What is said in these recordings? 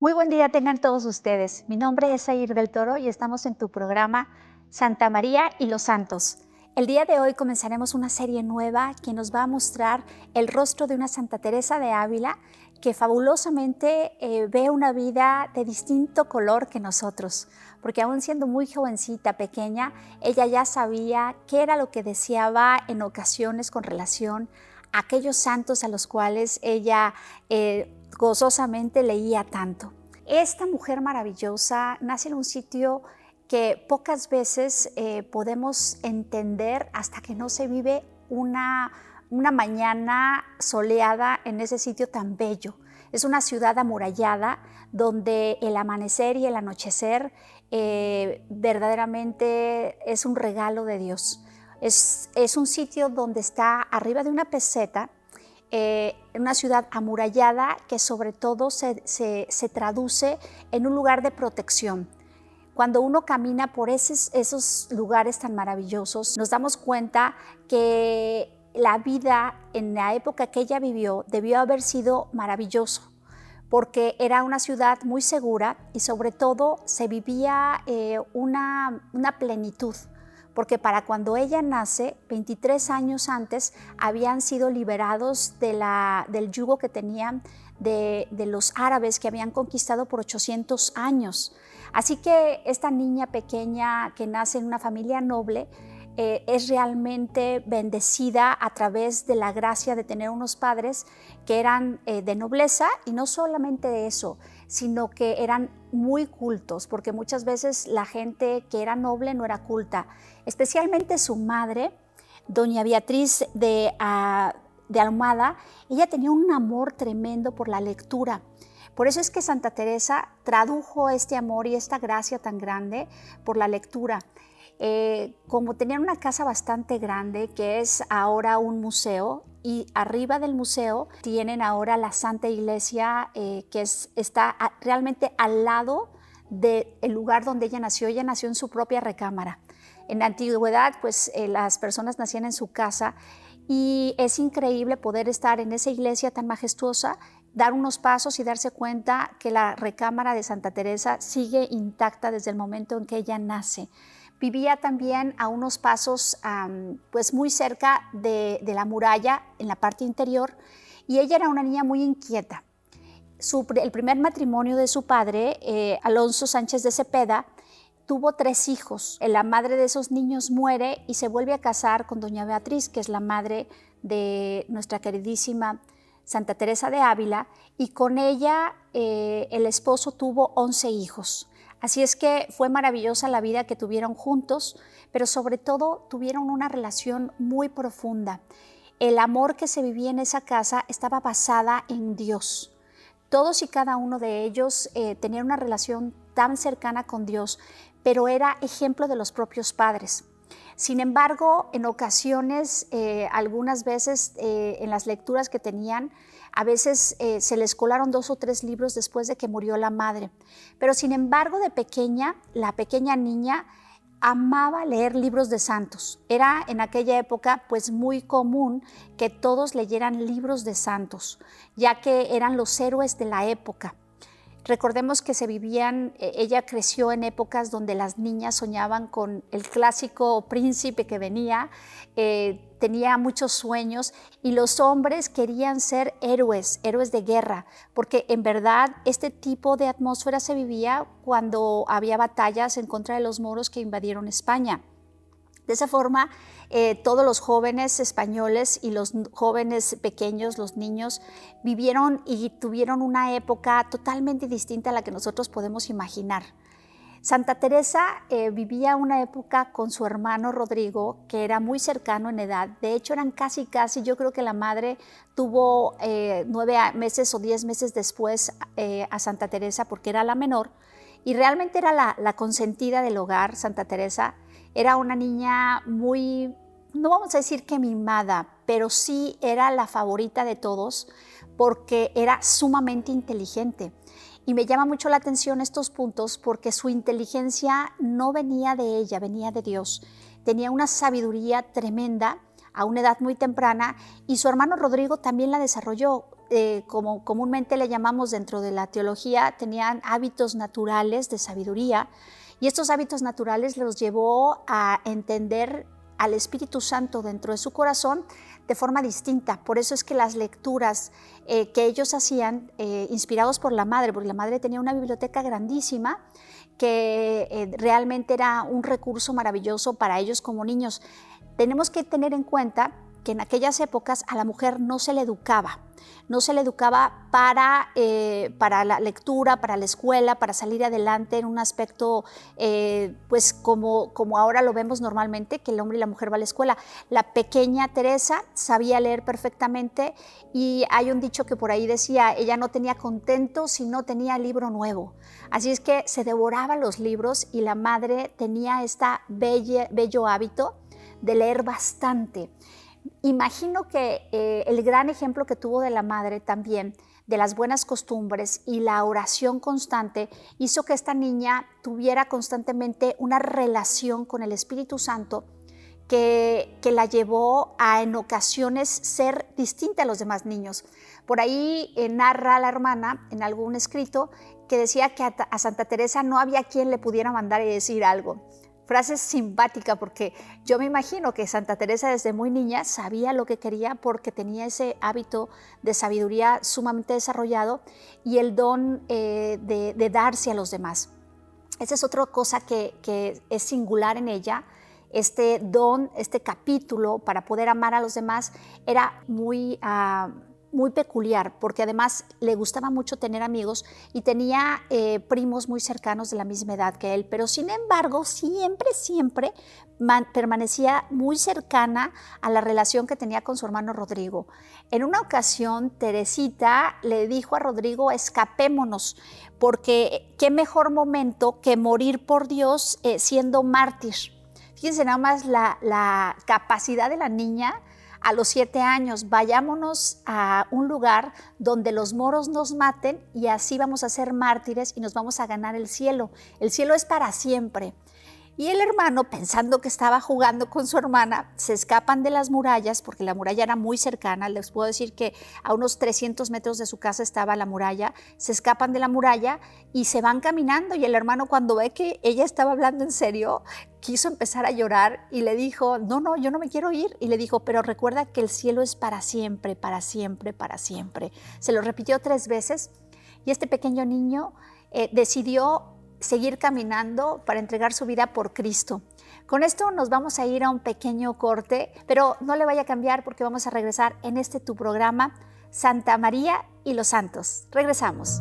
Muy buen día tengan todos ustedes. Mi nombre es Zair del Toro y estamos en tu programa Santa María y los Santos. El día de hoy comenzaremos una serie nueva que nos va a mostrar el rostro de una Santa Teresa de Ávila que fabulosamente ve una vida de distinto color que nosotros, porque aún siendo muy jovencita, pequeña, ella ya sabía qué era lo que deseaba en ocasiones con relación a aquellos santos a los cuales ella gozosamente leía tanto. Esta mujer maravillosa nace en un sitio que pocas veces podemos entender hasta que no se vive una mañana soleada en ese sitio tan bello. Es una ciudad amurallada donde el amanecer y el anochecer verdaderamente es un regalo de Dios. Es un sitio donde está arriba de una peseta, una ciudad amurallada que sobre todo se traduce en un lugar de protección. Cuando uno camina por esos lugares tan maravillosos, nos damos cuenta que la vida en la época que ella vivió debió haber sido maravilloso, porque era una ciudad muy segura y sobre todo se vivía una plenitud, porque para cuando ella nace, 23 años antes, habían sido liberados del yugo que tenían de los árabes que habían conquistado por 800 años. Así que esta niña pequeña que nace en una familia noble es realmente bendecida a través de la gracia de tener unos padres que eran de nobleza, y no solamente eso, sino que eran muy cultos, porque muchas veces la gente que era noble no era culta, especialmente su madre, doña Beatriz de Ahumada. Ella tenía un amor tremendo por la lectura. Por eso es que Santa Teresa tradujo este amor y esta gracia tan grande por la lectura. Como tenían una casa bastante grande, que es ahora un museo, y arriba del museo tienen ahora la Santa Iglesia, que está realmente al lado del lugar donde ella nació. Ella nació en su propia recámara. En la antigüedad, pues las personas nacían en su casa, y es increíble poder estar en esa iglesia tan majestuosa, dar unos pasos y darse cuenta que la recámara de Santa Teresa sigue intacta desde el momento en que ella nace. Vivía también a unos pasos pues muy cerca de la muralla, en la parte interior, y ella era una niña muy inquieta. El primer matrimonio de su padre, Alonso Sánchez de Cepeda, tuvo 3 hijos. La madre de esos niños muere y se vuelve a casar con doña Beatriz, que es la madre de nuestra queridísima Santa Teresa de Ávila, y con ella el esposo tuvo 11 hijos. Así es que fue maravillosa la vida que tuvieron juntos, pero sobre todo tuvieron una relación muy profunda. El amor que se vivía en esa casa estaba basada en Dios. Todos y cada uno de ellos tenían una relación tan cercana con Dios, pero era ejemplo de los propios padres. Sin embargo, en ocasiones, algunas veces en las lecturas que tenían, a veces se les colaron 2 o 3 libros después de que murió la madre. Pero sin embargo, de pequeña, la pequeña niña amaba leer libros de santos. Era en aquella época pues muy común que todos leyeran libros de santos, ya que eran los héroes de la época. Recordemos que ella creció en épocas donde las niñas soñaban con el clásico príncipe que venía, tenía muchos sueños, y los hombres querían ser héroes de guerra, porque en verdad este tipo de atmósfera se vivía cuando había batallas en contra de los moros que invadieron España. De esa forma, todos los jóvenes españoles y los jóvenes pequeños, los niños, vivieron y tuvieron una época totalmente distinta a la que nosotros podemos imaginar. Santa Teresa vivía una época con su hermano Rodrigo, que era muy cercano en edad. De hecho, eran casi, yo creo que la madre tuvo 9 meses o 10 meses después a Santa Teresa, porque era la menor, y realmente era la consentida del hogar. Santa Teresa era una niña muy, no vamos a decir que mimada, pero sí era la favorita de todos, porque era sumamente inteligente. Y me llama mucho la atención estos puntos porque su inteligencia no venía de ella, venía de Dios. Tenía una sabiduría tremenda a una edad muy temprana, y su hermano Rodrigo también la desarrolló. como comúnmente le llamamos dentro de la teología, tenían hábitos naturales de sabiduría, y estos hábitos naturales los llevó a entender al Espíritu Santo dentro de su corazón de forma distinta. Por eso es que las lecturas que ellos hacían, inspirados por la madre, porque la madre tenía una biblioteca grandísima, que realmente era un recurso maravilloso para ellos como niños. Tenemos que tener en cuenta que en aquellas épocas a la mujer no se le educaba para la lectura, para la escuela, para salir adelante en un aspecto pues como ahora lo vemos normalmente, que el hombre y la mujer van a la escuela. La pequeña Teresa sabía leer perfectamente, y hay un dicho que por ahí decía, ella no tenía contento si no tenía libro nuevo. Así es que se devoraba los libros, y la madre tenía este bello hábito de leer bastante. Imagino que el gran ejemplo que tuvo de la madre también, de las buenas costumbres y la oración constante, hizo que esta niña tuviera constantemente una relación con el Espíritu Santo que la llevó a en ocasiones ser distinta a los demás niños. Por ahí narra la hermana en algún escrito que decía que a Santa Teresa no había quien le pudiera mandar y decir algo. Frase simpática, porque yo me imagino que Santa Teresa desde muy niña sabía lo que quería, porque tenía ese hábito de sabiduría sumamente desarrollado y el don de darse a los demás. Esa es otra cosa que es singular en ella. Este don, este capítulo para poder amar a los demás era muy peculiar, porque además le gustaba mucho tener amigos y tenía primos muy cercanos de la misma edad que él, pero sin embargo siempre permanecía muy cercana a la relación que tenía con su hermano Rodrigo. En una ocasión, Teresita le dijo a Rodrigo, escapémonos, porque qué mejor momento que morir por Dios siendo mártir. Fíjense nada más la capacidad de la niña. A los 7 años, vayámonos a un lugar donde los moros nos maten, y así vamos a ser mártires y nos vamos a ganar el cielo. El cielo es para siempre. Y el hermano, pensando que estaba jugando con su hermana, se escapan de las murallas, porque la muralla era muy cercana. Les puedo decir que a unos 300 metros de su casa estaba la muralla. Se escapan de la muralla y se van caminando, y el hermano, cuando ve que ella estaba hablando en serio, quiso empezar a llorar y le dijo, no, yo no me quiero ir. Y le dijo, pero recuerda que el cielo es para siempre, para siempre, para siempre. Se lo repitió 3 veces, y este pequeño niño decidió seguir caminando para entregar su vida por Cristo. Con esto nos vamos a ir a un pequeño corte, pero no le vaya a cambiar, porque vamos a regresar en tu programa, Santa María y los Santos. Regresamos.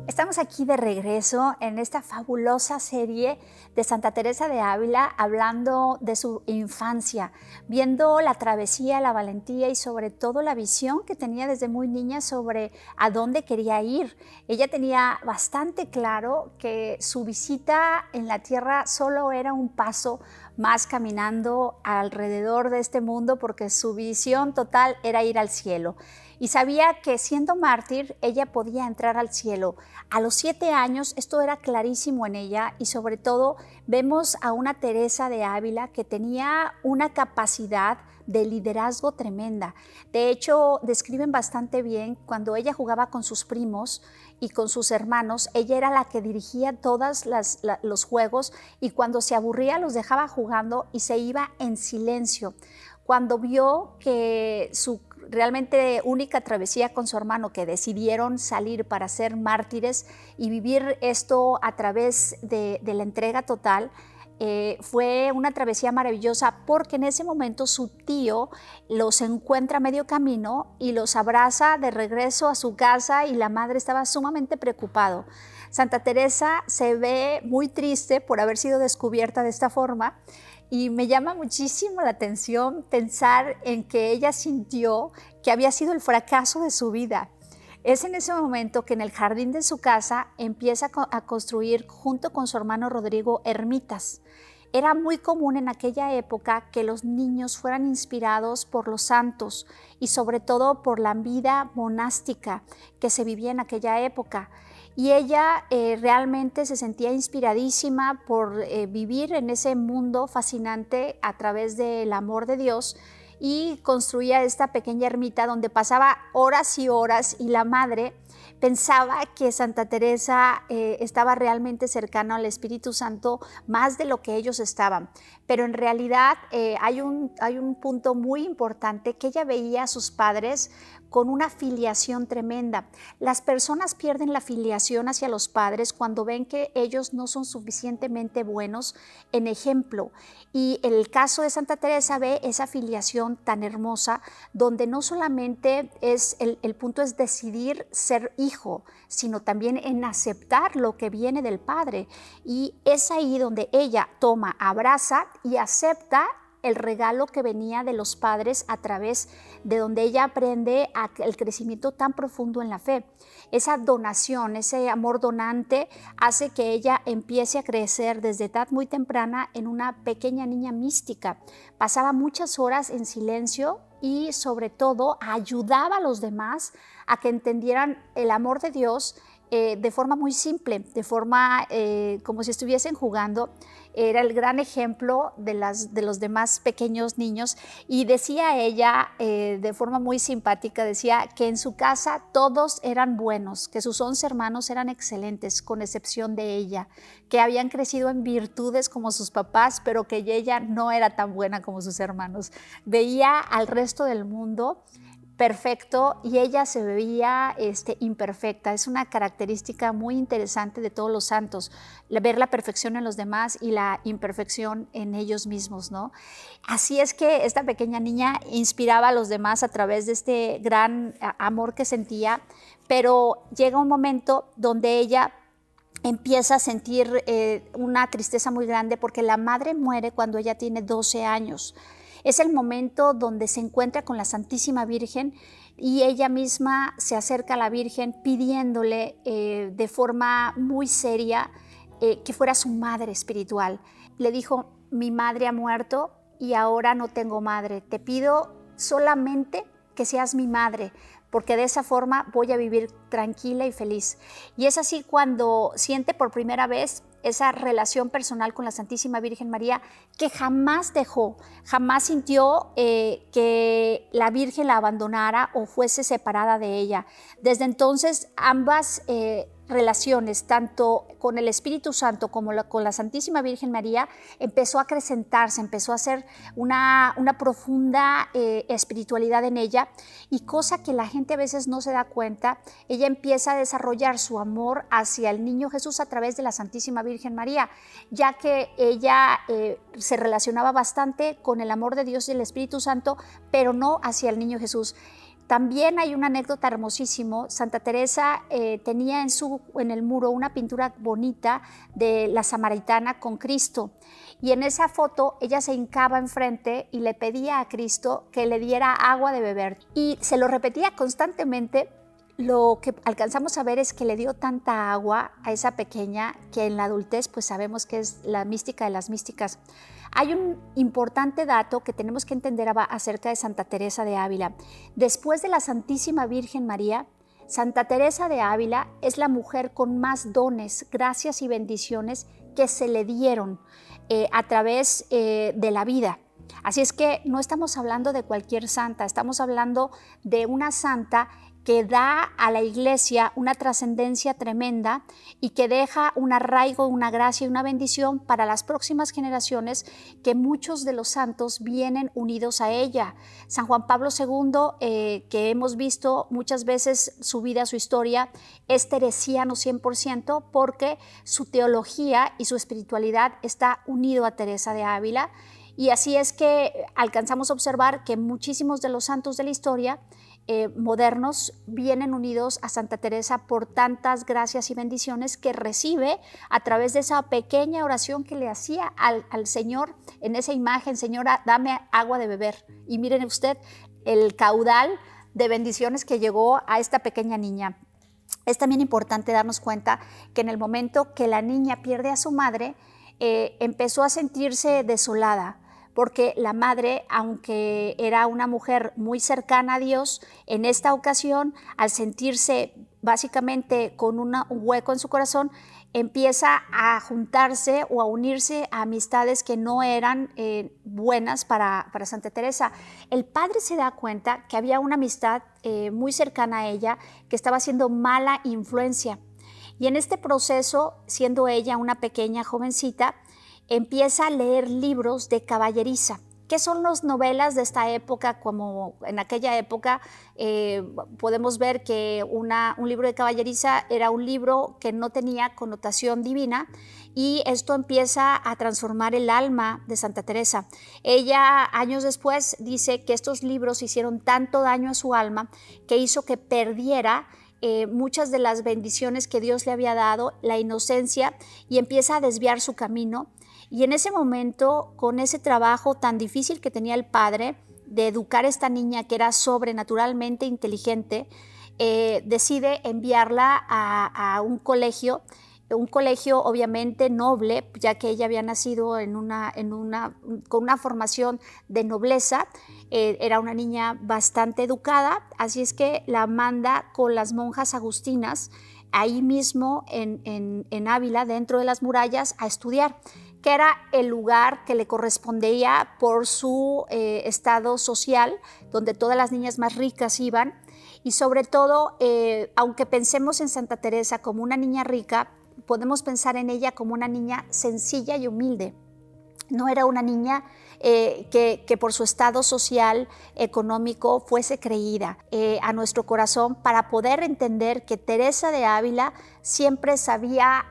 Estamos aquí de regreso en esta fabulosa serie de Santa Teresa de Ávila, hablando de su infancia, viendo la travesía, la valentía y sobre todo la visión que tenía desde muy niña sobre a dónde quería ir. Ella tenía bastante claro que su visita en la tierra solo era un paso más caminando alrededor de este mundo, porque su visión total era ir al cielo. Y sabía que siendo mártir ella podía entrar al cielo. A los 7 años esto era clarísimo en ella, y sobre todo vemos a una Teresa de Ávila que tenía una capacidad de liderazgo tremenda. De hecho, describen bastante bien cuando ella jugaba con sus primos y con sus hermanos. Ella era la que dirigía todos los juegos, y cuando se aburría los dejaba jugando y se iba en silencio. Cuando vio que su realmente única travesía con su hermano, que decidieron salir para ser mártires y vivir esto a través de la entrega total, fue una travesía maravillosa, porque en ese momento su tío los encuentra a medio camino y los abraza de regreso a su casa, y la madre estaba sumamente preocupado. Santa Teresa se ve muy triste por haber sido descubierta de esta forma, y me llama muchísimo la atención pensar en que ella sintió que había sido el fracaso de su vida. Es en ese momento que en el jardín de su casa empieza a construir junto con su hermano Rodrigo ermitas. Era muy común en aquella época que los niños fueran inspirados por los santos y sobre todo por la vida monástica que se vivía en aquella época. Y ella realmente se sentía inspiradísima por vivir en ese mundo fascinante a través del amor de Dios, y construía esta pequeña ermita donde pasaba horas y horas, y la madre pensaba que Santa Teresa estaba realmente cercana al Espíritu Santo más de lo que ellos estaban. Pero en realidad hay un punto muy importante, que ella veía a sus padres con una filiación tremenda. Las personas pierden la filiación hacia los padres cuando ven que ellos no son suficientemente buenos en ejemplo. Y en el caso de Santa Teresa ve esa filiación tan hermosa, donde no solamente es el punto es decidir ser hijo, sino también en aceptar lo que viene del Padre. Y es ahí donde ella toma, abraza y acepta el regalo que venía de los padres, a través de donde ella aprende el crecimiento tan profundo en la fe. Esa donación, ese amor donante hace que ella empiece a crecer desde edad muy temprana en una pequeña niña mística. Pasaba muchas horas en silencio y sobre todo ayudaba a los demás a que entendieran el amor de Dios de forma muy simple, de forma como si estuviesen jugando. Era el gran ejemplo de los demás pequeños niños, y decía ella de forma muy simpática, decía que en su casa todos eran buenos, que sus 11 hermanos eran excelentes, con excepción de ella, que habían crecido en virtudes como sus papás, pero que ella no era tan buena como sus hermanos. Veía al resto del mundo perfecto y ella se veía imperfecta. Es una característica muy interesante de todos los santos, ver la perfección en los demás y la imperfección en ellos mismos, ¿no? Así es que esta pequeña niña inspiraba a los demás a través de este gran amor que sentía, pero llega un momento donde ella empieza a sentir una tristeza muy grande, porque la madre muere cuando ella tiene 12 años. Es el momento donde se encuentra con la Santísima Virgen, y ella misma se acerca a la Virgen pidiéndole de forma muy seria que fuera su madre espiritual. Le dijo: mi madre ha muerto y ahora no tengo madre, te pido solamente que seas mi madre, porque de esa forma voy a vivir tranquila y feliz. Y es así cuando siente por primera vez esa relación personal con la Santísima Virgen María, que jamás dejó, jamás sintió que la Virgen la abandonara o fuese separada de ella. Desde entonces ambas relaciones, tanto con el Espíritu Santo como con la Santísima Virgen María, empezó a acrecentarse, empezó a hacer una profunda espiritualidad en ella, y cosa que la gente a veces no se da cuenta, ella empieza a desarrollar su amor hacia el niño Jesús a través de la Santísima Virgen María, ya que ella se relacionaba bastante con el amor de Dios y el Espíritu Santo, pero no hacia el niño Jesús. También hay una anécdota hermosísima. Santa Teresa tenía en el muro una pintura bonita de la Samaritana con Cristo, y en esa foto ella se hincaba enfrente y le pedía a Cristo que le diera agua de beber, y se lo repetía constantemente. Lo que alcanzamos a ver es que le dio tanta agua a esa pequeña que en la adultez pues sabemos que es la mística de las místicas. Hay un importante dato que tenemos que entender acerca de Santa Teresa de Ávila. Después de la Santísima Virgen María, Santa Teresa de Ávila es la mujer con más dones, gracias y bendiciones que se le dieron a través de la vida. Así es que no estamos hablando de cualquier santa, estamos hablando de una santa que da a la Iglesia una trascendencia tremenda y que deja un arraigo, una gracia y una bendición para las próximas generaciones, que muchos de los santos vienen unidos a ella. San Juan Pablo II, que hemos visto muchas veces su vida, su historia, es teresiano 100%, porque su teología y su espiritualidad está unido a Teresa de Ávila. Y así es que alcanzamos a observar que muchísimos de los santos de la historia modernos vienen unidos a Santa Teresa por tantas gracias y bendiciones que recibe a través de esa pequeña oración que le hacía al Señor en esa imagen: Señora, dame agua de beber. Y miren usted el caudal de bendiciones que llegó a esta pequeña niña. Es también importante darnos cuenta que en el momento que la niña pierde a su madre, empezó a sentirse desolada, porque la madre, aunque era una mujer muy cercana a Dios, en esta ocasión, al sentirse básicamente con un hueco en su corazón, empieza a juntarse o a unirse a amistades que no eran buenas para Santa Teresa. El padre se da cuenta que había una amistad muy cercana a ella que estaba haciendo mala influencia. Y en este proceso, siendo ella una pequeña jovencita, empieza a leer libros de caballeriza. ¿Qué son las novelas de esta época? Como en aquella época podemos ver que un libro de caballeriza era un libro que no tenía connotación divina, y esto empieza a transformar el alma de Santa Teresa. Ella, años después, dice que estos libros hicieron tanto daño a su alma que hizo que perdiera muchas de las bendiciones que Dios le había dado, la inocencia, y empieza a desviar su camino. Y en ese momento, con ese trabajo tan difícil que tenía el padre de educar a esta niña que era sobrenaturalmente inteligente, decide enviarla a un colegio obviamente noble, ya que ella había nacido con una formación de nobleza. Era una niña bastante educada, así es que la manda con las monjas agustinas ahí mismo en Ávila, dentro de las murallas, a estudiar, que era el lugar que le correspondía por su estado social, donde todas las niñas más ricas iban. Y sobre todo, aunque pensemos en Santa Teresa como una niña rica, podemos pensar en ella como una niña sencilla y humilde. No era una niña que por su estado social, económico, fuese creída a nuestro corazón, para poder entender que Teresa de Ávila siempre sabía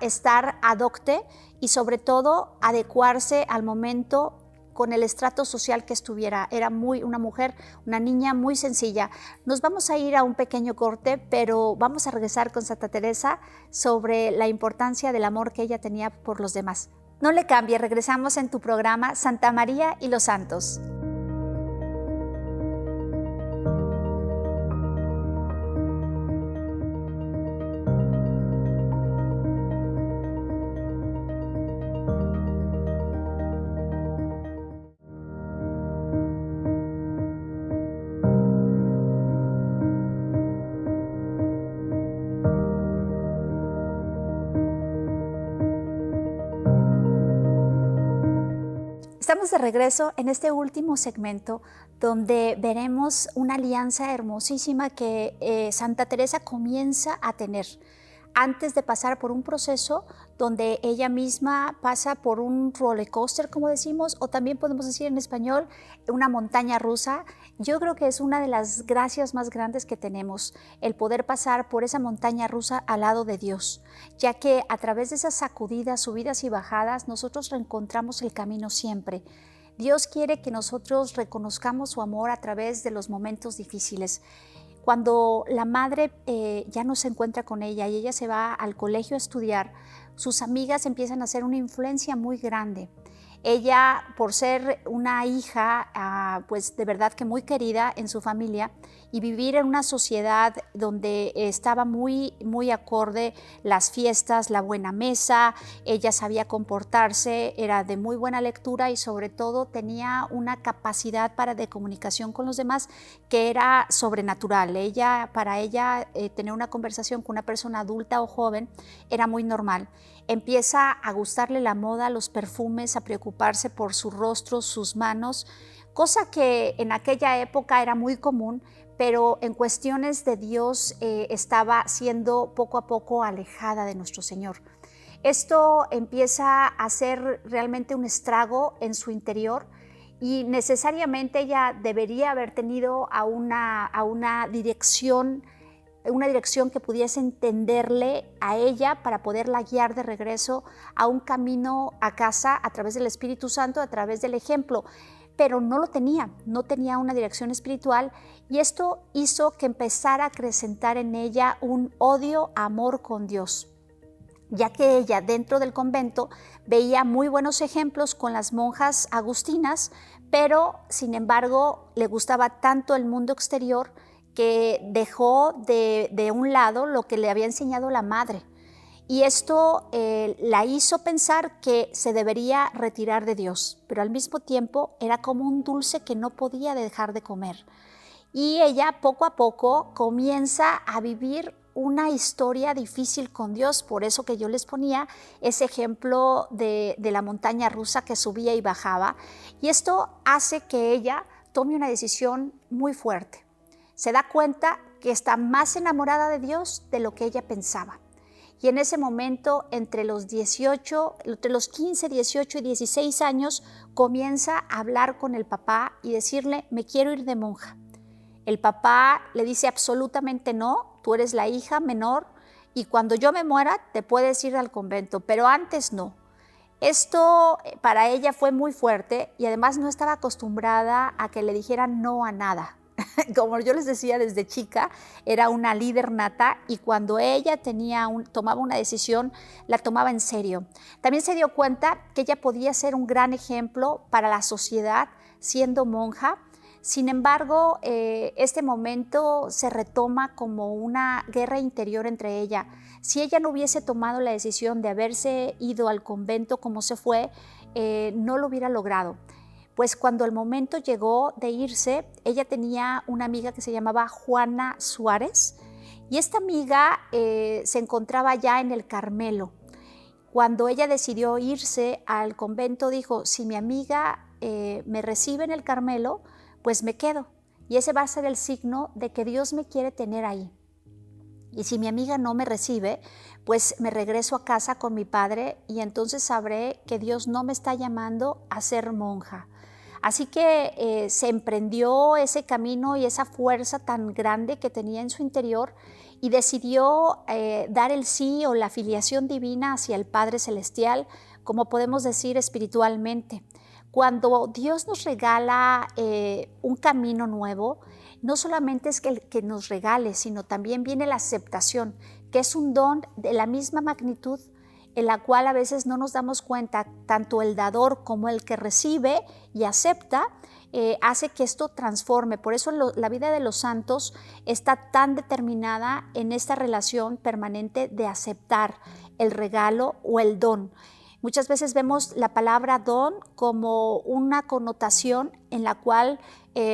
estar adocte y sobre todo adecuarse al momento con el estrato social que estuviera. Era una mujer, una niña muy sencilla. Nos vamos a ir a un pequeño corte, pero vamos a regresar con Santa Teresa sobre la importancia del amor que ella tenía por los demás. No le cambie, regresamos en tu programa Santa María y los Santos. Estamos de regreso en este último segmento, donde veremos una alianza hermosísima que Santa Teresa comienza a tener antes de pasar por un proceso donde ella misma pasa por un roller coaster, como decimos, o también podemos decir en español, una montaña rusa. Yo creo que es una de las gracias más grandes que tenemos, el poder pasar por esa montaña rusa al lado de Dios, ya que a través de esas sacudidas, subidas y bajadas, nosotros reencontramos el camino siempre. Dios quiere que nosotros reconozcamos su amor a través de los momentos difíciles. Cuando la madre ya no se encuentra con ella y ella se va al colegio a estudiar, sus amigas empiezan a hacer una influencia muy grande. Ella, por ser una hija, pues de verdad que muy querida en su familia, y vivir en una sociedad donde estaba muy acorde las fiestas, la buena mesa, ella sabía comportarse, era de muy buena lectura y sobre todo tenía una capacidad de comunicación con los demás que era sobrenatural. Para ella tener una conversación con una persona adulta o joven era muy normal. Empieza a gustarle la moda, los perfumes, a preocuparse por su rostro, sus manos, cosa que en aquella época era muy común, pero en cuestiones de Dios estaba siendo poco a poco alejada de nuestro Señor. Esto empieza a hacer realmente un estrago en su interior y necesariamente ella debería haber tenido a una dirección que pudiese entenderle a ella para poderla guiar de regreso a un camino a casa a través del Espíritu Santo, a través del ejemplo. Pero no tenía una dirección espiritual, y esto hizo que empezara a acrecentar en ella un odio, amor con Dios. ya que ella dentro del convento veía muy buenos ejemplos con las monjas agustinas, pero sin embargo le gustaba tanto el mundo exterior que dejó de un lado lo que le había enseñado la madre. Y esto la hizo pensar que se debería retirar de Dios, pero al mismo tiempo era como un dulce que no podía dejar de comer. Y ella poco a poco comienza a vivir una historia difícil con Dios, por eso que yo les ponía ese ejemplo de la montaña rusa que subía y bajaba. Y esto hace que ella tome una decisión muy fuerte. Se da cuenta que está más enamorada de Dios de lo que ella pensaba. Y en ese momento, entre los 15, 18 y 16 años, comienza a hablar con el papá y decirle, me quiero ir de monja. El papá le dice absolutamente no, tú eres la hija menor y cuando yo me muera te puedes ir al convento, pero antes no. Esto para ella fue muy fuerte y además no estaba acostumbrada a que le dijeran no a nada. Como yo les decía desde chica, era una líder nata y cuando ella tomaba una decisión, la tomaba en serio. También se dio cuenta que ella podía ser un gran ejemplo para la sociedad siendo monja. Sin embargo, este momento se retoma como una guerra interior entre ella. Si ella no hubiese tomado la decisión de haberse ido al convento como se fue, no lo hubiera logrado. Pues cuando el momento llegó de irse, ella tenía una amiga que se llamaba Juana Suárez y esta amiga se encontraba ya en el Carmelo. Cuando ella decidió irse al convento, dijo, si mi amiga me recibe en el Carmelo, pues me quedo. Y ese va a ser el signo de que Dios me quiere tener ahí. Y si mi amiga no me recibe, pues me regreso a casa con mi padre y entonces sabré que Dios no me está llamando a ser monja. Así que se emprendió ese camino y esa fuerza tan grande que tenía en su interior y decidió dar el sí o la filiación divina hacia el Padre Celestial, como podemos decir espiritualmente. Cuando Dios nos regala un camino nuevo, no solamente es que nos regale, sino también viene la aceptación, que es un don de la misma magnitud en la cual a veces no nos damos cuenta, tanto el dador como el que recibe y acepta, hace que esto transforme. Por eso la vida de los santos está tan determinada en esta relación permanente de aceptar el regalo o el don. Muchas veces vemos la palabra don como una connotación en la cual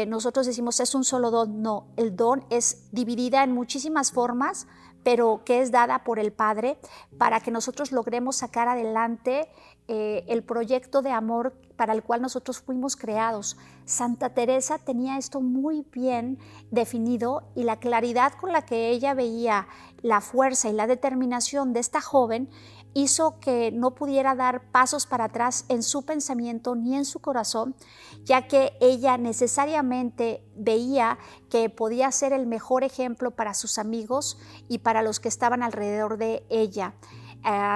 nosotros decimos es un solo don. No, el don es dividida en muchísimas formas, pero que es dada por el Padre para que nosotros logremos sacar adelante el proyecto de amor para el cual nosotros fuimos creados. Santa Teresa tenía esto muy bien definido y la claridad con la que ella veía la fuerza y la determinación de esta joven hizo que no pudiera dar pasos para atrás en su pensamiento ni en su corazón, ya que ella necesariamente veía que podía ser el mejor ejemplo para sus amigos y para los que estaban alrededor de ella.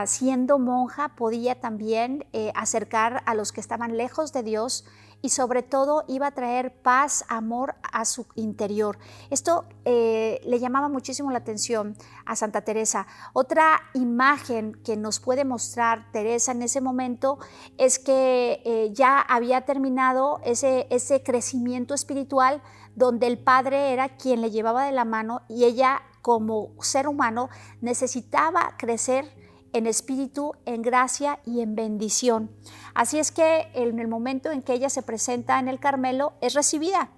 Siendo monja podía también acercar a los que estaban lejos de Dios y sobre todo iba a traer paz, amor a su interior. Esto le llamaba muchísimo la atención a Santa Teresa. Otra imagen que nos puede mostrar Teresa en ese momento es que ya había terminado ese crecimiento espiritual donde el Padre era quien le llevaba de la mano y ella como ser humano necesitaba crecer en espíritu, en gracia y en bendición. Así es que en el momento en que ella se presenta en el Carmelo es recibida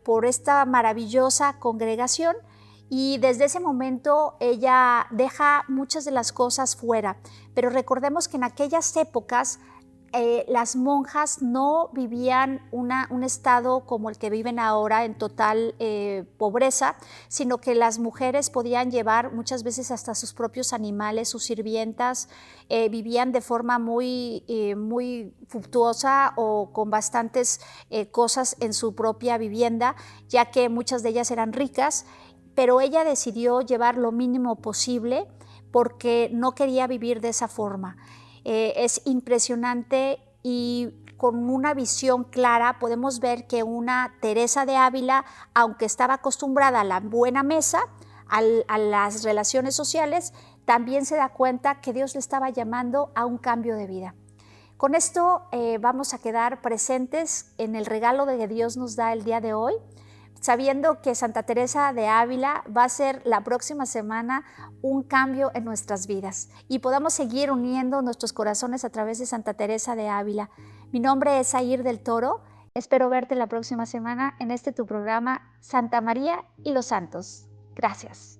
por esta maravillosa congregación y desde ese momento ella deja muchas de las cosas fuera, pero recordemos que en aquellas épocas las monjas no vivían un estado como el que viven ahora en total pobreza, sino que las mujeres podían llevar muchas veces hasta sus propios animales, sus sirvientas, vivían de forma muy fructuosa o con bastantes cosas en su propia vivienda, ya que muchas de ellas eran ricas, pero ella decidió llevar lo mínimo posible porque no quería vivir de esa forma. Es impresionante y con una visión clara podemos ver que una Teresa de Ávila, aunque estaba acostumbrada a la buena mesa, a las relaciones sociales, también se da cuenta que Dios le estaba llamando a un cambio de vida. Con esto vamos a quedar presentes en el regalo que Dios nos da el día de hoy, sabiendo que Santa Teresa de Ávila va a ser la próxima semana un cambio en nuestras vidas y podamos seguir uniendo nuestros corazones a través de Santa Teresa de Ávila. Mi nombre es Air del Toro. Espero verte la próxima semana en tu programa Santa María y los Santos. Gracias.